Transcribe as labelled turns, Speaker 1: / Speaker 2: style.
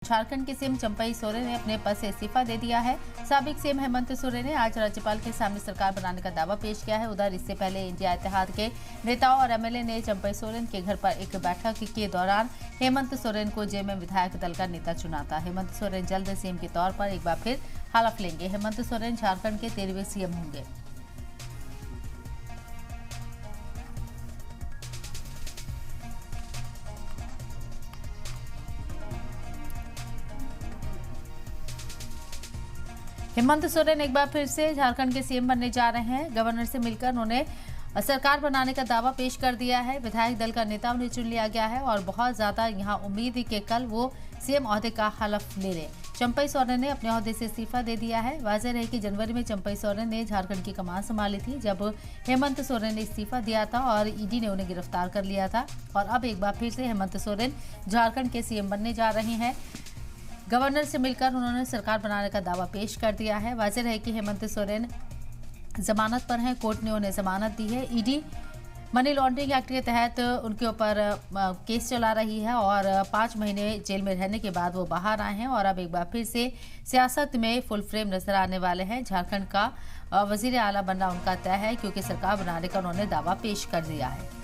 Speaker 1: झारखंड के सीएम चंपई सोरेन ने अपने पद से इस्तीफा दे दिया है। साबिक सीएम हेमंत सोरेन ने आज राज्यपाल के सामने सरकार बनाने का दावा पेश किया है। उधर इससे पहले इंडिया इत्तेहाद के नेताओं और एमएलए ने चंपई सोरेन के घर पर एक बैठक के दौरान हेमंत सोरेन को जेएमएम विधायक दल का नेता चुना था। हेमंत सोरेन जल्द सीएम के तौर पर एक बार फिर हलफ लेंगे। हेमंत सोरेन झारखंड के 13वें सीएम होंगे। हेमंत सोरेन एक बार फिर से झारखंड के सीएम बनने जा रहे हैं। गवर्नर से मिलकर उन्होंने सरकार बनाने का दावा पेश कर दिया है। विधायक दल का नेता उन्हें चुन लिया गया है और बहुत ज्यादा यहां उम्मीद है कि कल वो सीएम ओहदे का हलफ ले लें। चंपई सोरेन ने अपने ओहदे से इस्तीफा दे दिया है। वाज़ेह है कि जनवरी में चंपई सोरेन ने झारखंड की कमान संभाली थी, जब हेमंत सोरेन ने इस्तीफा दिया था और ईडी ने उन्हें गिरफ्तार कर लिया था। और अब एक बार फिर से हेमंत सोरेन झारखंड के सीएम बनने जा रहे हैं। गवर्नर से मिलकर उन्होंने सरकार बनाने का दावा पेश कर दिया है। वाज़ेह है कि हेमंत सोरेन जमानत पर हैं। कोर्ट ने उन्हें जमानत दी है। ईडी मनी लॉन्ड्रिंग एक्ट के तहत उनके ऊपर केस चला रही है और 5 महीने जेल में रहने के बाद वो बाहर आए हैं और अब एक बार फिर से सियासत में फुल फ्रेम नजर आने वाले हैं। झारखंड का वजीर आला बनना उनका तय है, क्योंकि सरकार बनाने का उन्होंने दावा पेश कर दिया है।